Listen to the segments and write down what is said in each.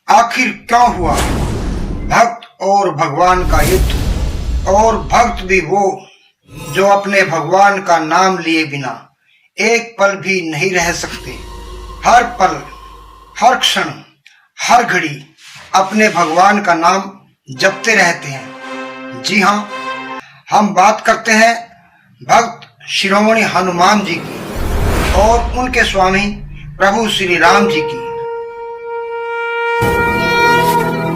आखिर क्यों हुआ भक्त और भगवान का युद्ध। और भक्त भी वो जो अपने भगवान का नाम लिए बिना एक पल भी नहीं रह सकते। हर पल, हर क्षण, हर घड़ी अपने भगवान का नाम जपते रहते हैं। जी हाँ, हम बात करते हैं भक्त शिरोमणि हनुमान जी की और उनके स्वामी प्रभु श्री राम जी की।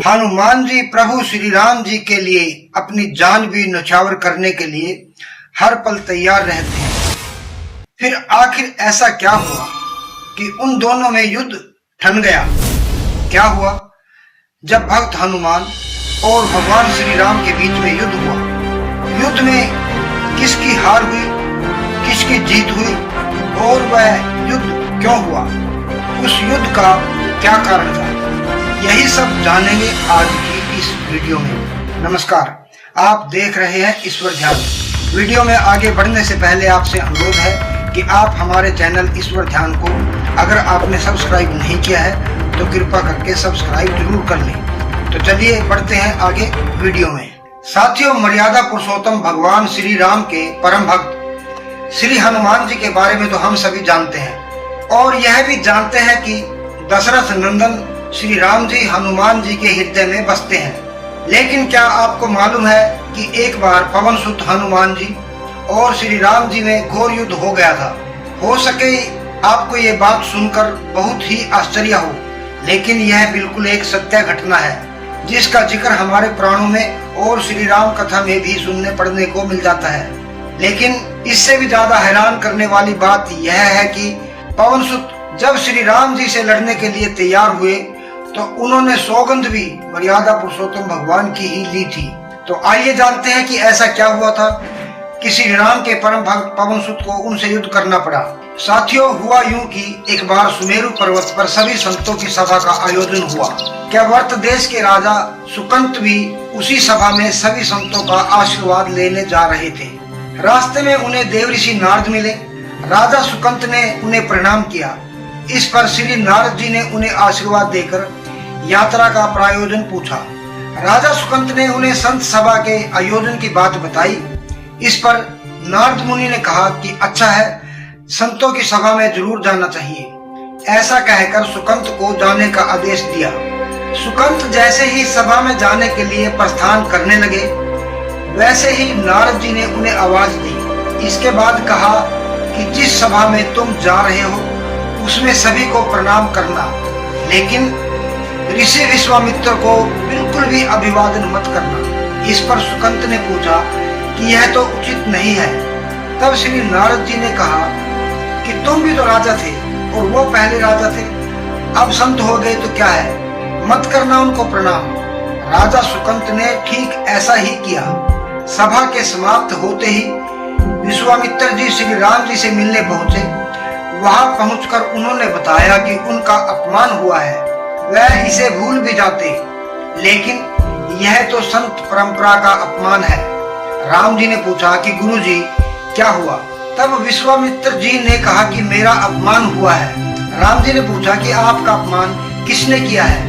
हनुमान जी प्रभु श्री राम जी के लिए अपनी जान भी न्यौछावर करने के लिए हर पल तैयार रहते हैं। फिर आखिर ऐसा क्या हुआ कि उन दोनों में युद्ध ठन गया। क्या हुआ? जब भक्त हनुमान और भगवान श्री राम के बीच में युद्ध हुआ, युद्ध में किसकी हार हुई, किसकी जीत हुई और वह युद्ध क्यों हुआ, उस युद्ध का क्या कारण था, यही सब जानेंगे आज की इस वीडियो में। नमस्कार, आप देख रहे हैं ईश्वर ध्यान। वीडियो में आगे बढ़ने से पहले आपसे अनुरोध है कि आप हमारे चैनल ईश्वर ध्यान को अगर आपने सब्सक्राइब नहीं किया है तो कृपा करके सब्सक्राइब जरूर कर लें। तो चलिए बढ़ते हैं आगे वीडियो में। साथियों, मर्यादा पुरुषोत्तम भगवान श्री राम के परम भक्त श्री हनुमान जी के बारे में तो हम सभी जानते हैं और यह भी जानते हैं कि दशरथ नंदन श्री राम जी हनुमान जी के हृदय में बसते हैं। लेकिन क्या आपको मालूम है कि एक बार पवन सुत हनुमान जी और श्री राम जी में घोर युद्ध हो गया था। हो सके आपको ये बात सुनकर बहुत ही आश्चर्य हो, लेकिन यह बिल्कुल एक सत्य घटना है जिसका जिक्र हमारे पुराणों में और श्री राम कथा में भी सुनने पढ़ने को मिल जाता है। लेकिन इससे भी ज्यादा हैरान करने वाली बात यह है कि पवन सुत जब श्री राम जी से लड़ने के लिए तैयार हुए तो उन्होंने सौगंध भी मर्यादा पुरुषोत्तम भगवान की ही ली थी। तो आइए जानते हैं कि ऐसा क्या हुआ था कि श्री राम के परम भक्त पवन सुत को उनसे युद्ध करना पड़ा। साथियों, हुआ यूं कि एक बार सुमेरु पर्वत पर सभी संतों की सभा का आयोजन हुआ। क्या वर्त देश के राजा सुकंत भी उसी सभा में सभी संतों का आशीर्वाद लेने जा रहे थे। रास्ते में उन्हें देव ऋषि नारद मिले। राजा सुकंत ने उन्हें प्रणाम किया। इस पर श्री नारद जी ने उन्हें आशीर्वाद देकर यात्रा का प्रायोजन पूछा। राजा सुकंत ने उन्हें संत सभा के आयोजन की बात बताई। इस पर नारद मुनि ने कहा कि अच्छा है, संतों की सभा में जरूर जाना चाहिए। ऐसा कहकर सुकंत को जाने का आदेश दिया। सुकंत जैसे ही सभा में जाने के लिए प्रस्थान करने लगे, वैसे ही नारद जी ने उन्हें आवाज दी। इसके बाद कहा कि जिस सभा में तुम जा रहे हो उसमें सभी को प्रणाम करना, लेकिन ऋषि विश्वामित्र को बिल्कुल भी अभिवादन मत करना। इस पर सुकंत ने पूछा कि यह तो उचित नहीं है। तब श्री नारद जी ने कहा कि तुम भी तो राजा थे और वो पहले राजा थे, अब संत हो गए तो क्या है, मत करना उनको प्रणाम। राजा सुकंत ने ठीक ऐसा ही किया। सभा के समाप्त होते ही विश्वामित्र जी श्री राम जी से मिलने पहुंचे। वहां पहुंचकर उन्होंने बताया कि उनका अपमान हुआ है, वह इसे भूल भी जाते, लेकिन यह तो संत परंपरा का अपमान है। राम जी ने पूछा कि गुरुजी क्या हुआ? तब विश्वामित्र जी ने कहा कि मेरा अपमान हुआ है। राम जी ने पूछा कि आपका अपमान किसने किया है?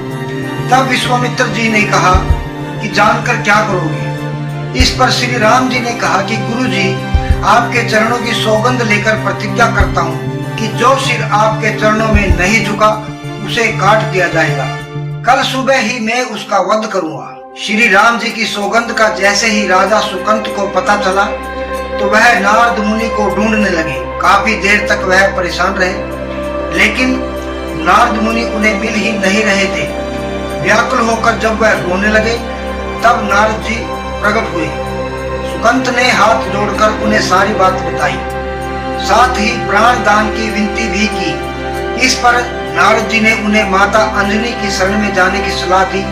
तब विश्वामित्र जी ने कहा कि जानकर क्या करोगे? इस पर श्री राम जी ने कहा कि गुरुजी, आपके चरणों की सौगंध लेकर प्रतिज्ञा करता हूँ कि जो सिर आपके चरणों में नहीं झुका उसे काट दिया जाएगा। कल सुबह ही मैं उसका वध करूंगा। श्री राम जी की सौगंध का जैसे ही राजा सुकंत को पता चला तो वह नारद मुनि को ढूंढने लगे। काफी देर तक वह परेशान रहे, लेकिन नारद मुनि उन्हें मिल ही नहीं रहे थे। व्याकुल होकर जब वह रोने लगे तब नारद जी प्रकट हुए। सुकंत ने हाथ जोड़कर उन्हें सारी बात बताई, साथ ही प्राण दान की विनती भी की। इस पर नारद जी ने उन्हें माता अंजनी की शरण में जाने की सलाह दी।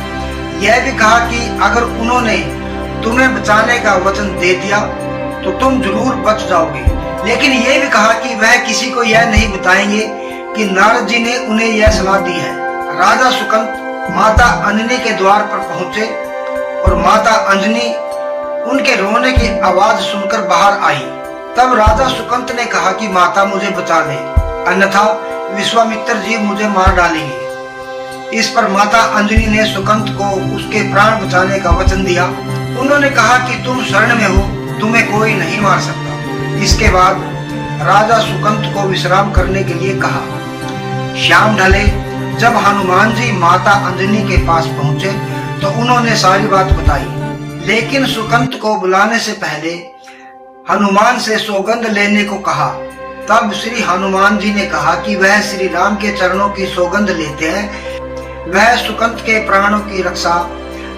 यह भी कहा कि अगर उन्होंने तुम्हें बचाने का वचन दे दिया तो तुम जरूर बच जाओगे, लेकिन यह भी कहा कि वह किसी को यह नहीं बताएंगे कि नारद जी ने उन्हें यह सलाह दी है। राजा सुकंत माता अंजनी के द्वार पर पहुंचे और माता अंजनी उनके रोने की आवाज सुनकर बाहर आई। तब राजा सुकंत ने कहा कि माता मुझे बचा दे, अन्यथा विश्वामित्र जी मुझे मार डालेंगे। इस पर माता अंजनी ने सुकंत को उसके प्राण बचाने का वचन दिया। उन्होंने कहा कि तुम शरण में हो, तुम्हें कोई नहीं मार सकता। इसके बाद राजा सुकंत को विश्राम करने के लिए कहा। शाम ढले जब हनुमान जी माता अंजनी के पास पहुंचे तो उन्होंने सारी बात बताई, लेकिन सुकंत को बुलाने से पहले हनुमान से सौगंध लेने को कहा। तब श्री हनुमान जी ने कहा कि वह श्री राम के चरणों की सौगंध लेते हैं, वह सुकंत के प्राणों की रक्षा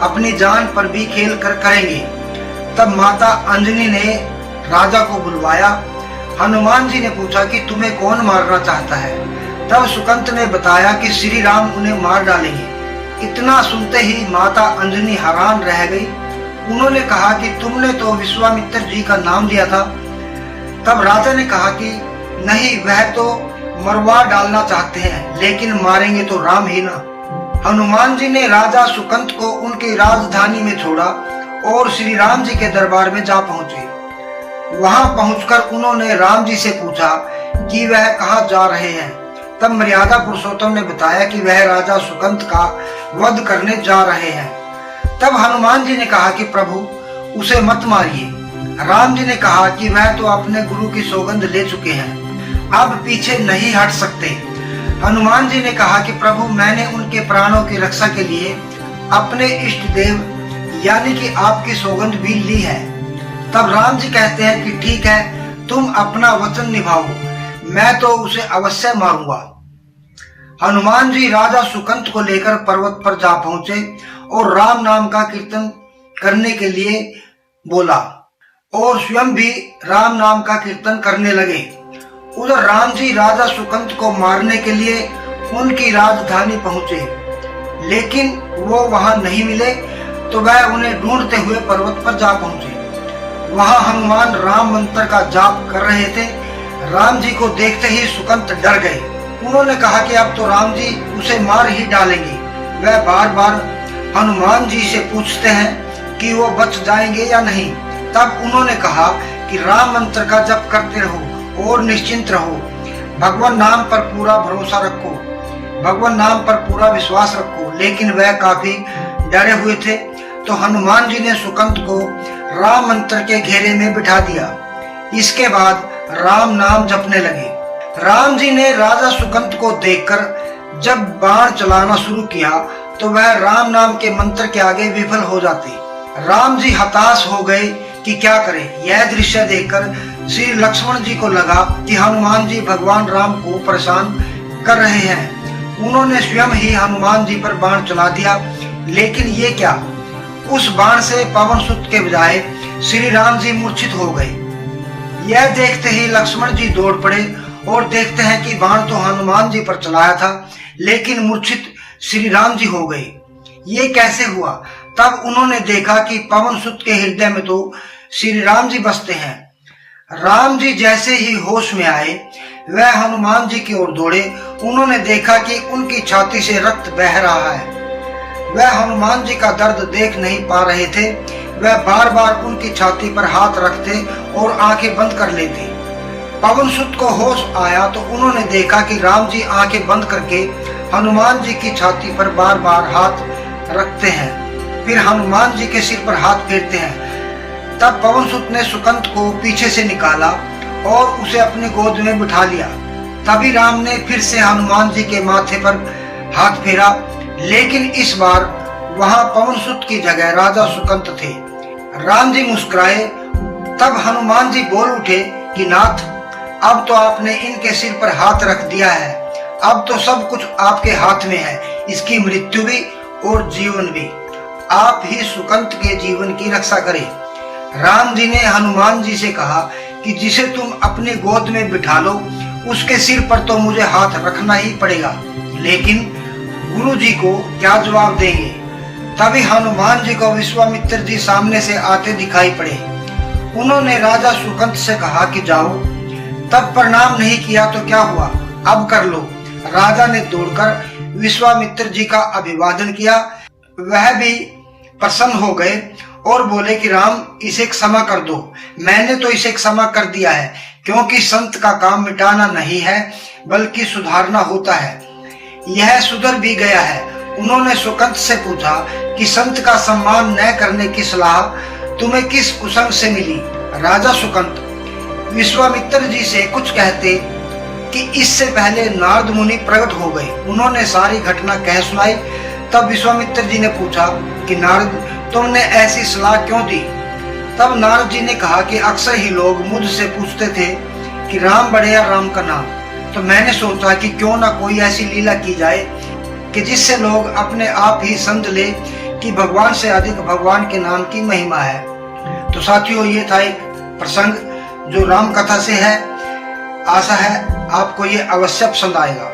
अपनी जान पर भी खेल कर करेंगे। तब माता अंजनी ने राजा को बुलवाया। हनुमान जी ने पूछा कि तुम्हें कौन मारना चाहता है। तब सुकंत ने बताया कि श्री राम उन्हें मार डालेंगे। इतना सुनते ही माता अंजनी हैरान रह गई। उन्होंने कहा कि तुमने तो विश्वामित्र जी का नाम लिया था। तब राजा ने कहा कि नहीं, वह तो मरवा डालना चाहते हैं, लेकिन मारेंगे तो राम ही ना। हनुमान जी ने राजा सुकंत को उनकी राजधानी में छोड़ा और श्री राम जी के दरबार में जा पहुंचे। वहां पहुंचकर उन्होंने राम जी से पूछा कि वह कहाँ जा रहे हैं। तब मर्यादा पुरुषोत्तम ने बताया कि वह राजा सुकंत का वध करने जा रहे हैं। तब हनुमान जी ने कहा कि प्रभु, उसे मत मारिए। राम जी ने कहा कि वह तो अपने गुरु की सौगंध ले चुके हैं, अब पीछे नहीं हट सकते। हनुमान जी ने कहा कि प्रभु, मैंने उनके प्राणों की रक्षा के लिए अपने इष्ट देव यानी कि आपकी सौगंध भी ली है। तब राम जी कहते हैं कि ठीक है, तुम अपना वचन निभाओ, मैं तो उसे अवश्य मारूंगा। हनुमान जी राजा सुकंत को लेकर पर्वत पर जा पहुंचे और राम नाम का कीर्तन करने के लिए बोला और स्वयं भी राम नाम का कीर्तन करने लगे। उधर राम जी राजा सुकंत को मारने के लिए उनकी राजधानी पहुंचे, लेकिन वो वहां नहीं मिले तो वह उन्हें ढूंढते हुए पर्वत पर जा पहुंचे। वहां हनुमान राम मंत्र का जाप कर रहे थे। राम जी को देखते ही सुकंत डर गए। उन्होंने कहा कि अब तो राम जी उसे मार ही डालेंगे। वह बार बार हनुमान जी से पूछते हैं कि वो बच जाएंगे या नहीं। तब उन्होंने कहा कि राम मंत्र का जप करते रहो और निश्चिंत रहो, भगवान नाम पर पूरा भरोसा रखो, भगवान नाम पर पूरा विश्वास रखो। लेकिन वह काफी डरे हुए थे, तो हनुमान जी ने सुकंत को राम मंत्र के घेरे में बिठा दिया। इसके बाद राम नाम जपने लगे। राम जी ने राजा सुकंत को देखकर जब बाण चलाना शुरू किया तो वह राम नाम के मंत्र के आगे विफल हो जाते। राम जी हताश हो गए कि क्या करें। यह दृश्य देखकर श्री लक्ष्मण जी को लगा कि हनुमान जी भगवान राम को परेशान कर रहे हैं। उन्होंने स्वयं ही हनुमान जी पर बाण चला दिया, लेकिन ये क्या, उस बाण से पवन सुत के बजाय श्री राम जी मूर्छित हो गए। यह देखते ही लक्ष्मण जी दौड़ पड़े और देखते हैं कि बाण तो हनुमान जी पर चलाया था, लेकिन मूर्छित श्री राम जी हो गए। ये कैसे हुआ? तब उन्होंने देखा कि पवन सुत के हृदय में तो श्री राम जी बसते हैं। राम जी जैसे ही होश में आए, वह हनुमान जी की ओर दौड़े। उन्होंने देखा कि उनकी छाती से रक्त बह रहा है। वह हनुमान जी का दर्द देख नहीं पा रहे थे। वह बार बार उनकी छाती पर हाथ रखते और आंखें बंद कर लेते। पवन सुत को होश आया तो उन्होंने देखा कि राम जी आंखें बंद करके हनुमान जी की छाती पर बार बार हाथ रखते हैं, फिर हनुमान जी के सिर पर हाथ फेरते हैं। तब पवन सुत ने सुकंत को पीछे से निकाला और उसे अपनी गोद में बिठा लिया। तभी राम ने फिर से हनुमान जी के माथे पर हाथ फेरा, लेकिन इस बार वहां पवन सुत की जगह राजा सुकंत थे। राम जी मुस्कुराए। तब हनुमान जी बोल उठे कि नाथ, अब तो आपने इनके सिर पर हाथ रख दिया है, अब तो सब कुछ आपके हाथ में है, इसकी मृत्यु भी और जीवन भी। आप ही सुकंत के जीवन की रक्षा करें। राम जी ने हनुमान जी से कहा कि जिसे तुम अपनी गोद में बिठा लो, उसके सिर पर तो मुझे हाथ रखना ही पड़ेगा, लेकिन गुरु जी को क्या जवाब देंगे। तभी हनुमान जी को विश्वामित्र जी सामने से आते दिखाई पड़े। उन्होंने राजा सुकंत से कहा कि जाओ। तब प्रणाम नहीं किया तो क्या हुआ, अब कर लो। राजा ने दौड़कर विश्वामित्र जी का अभिवादन किया। वह भी प्रसन्न हो गए और बोले कि राम, इसे क्षमा कर दो। मैंने तो इसे क्षमा कर दिया है, क्योंकि संत का काम मिटाना नहीं है बल्कि सुधारना होता है। यह सुधर भी गया है उन्होंने सुकंत से पूछा कि संत का सम्मान न करने की सलाह तुम्हें किस कुसंग से मिली। राजा सुकंत विश्वामित्र जी से कुछ कहते कि इससे पहले नारद मुनि प्रकट हो गए। उन्होंने सारी घटना कह सुनाई। तब विश्वामित्र जी ने पूछा कि नारद, तुमने ऐसी सलाह क्यों दी। तब नारद जी ने कहा कि अक्सर ही लोग मुझसे पूछते थे कि राम बढ़े या राम का नाम, तो मैंने सोचा कि क्यों ना कोई ऐसी लीला की जाए कि जिससे लोग अपने आप ही समझ ले कि भगवान से अधिक भगवान के नाम की महिमा है। तो साथियों, ये था एक प्रसंग जो राम कथा से है। आशा है आपको ये अवश्य पसंद आएगा।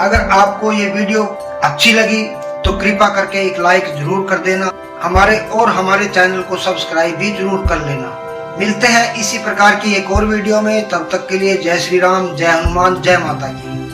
अगर आपको ये वीडियो अच्छी लगी तो कृपा करके एक लाइक जरूर कर देना। हमारे चैनल को सब्सक्राइब भी जरूर कर लेना। मिलते हैं इसी प्रकार की एक और वीडियो में। तब तक के लिए जय श्री राम, जय हनुमान, जय माता की।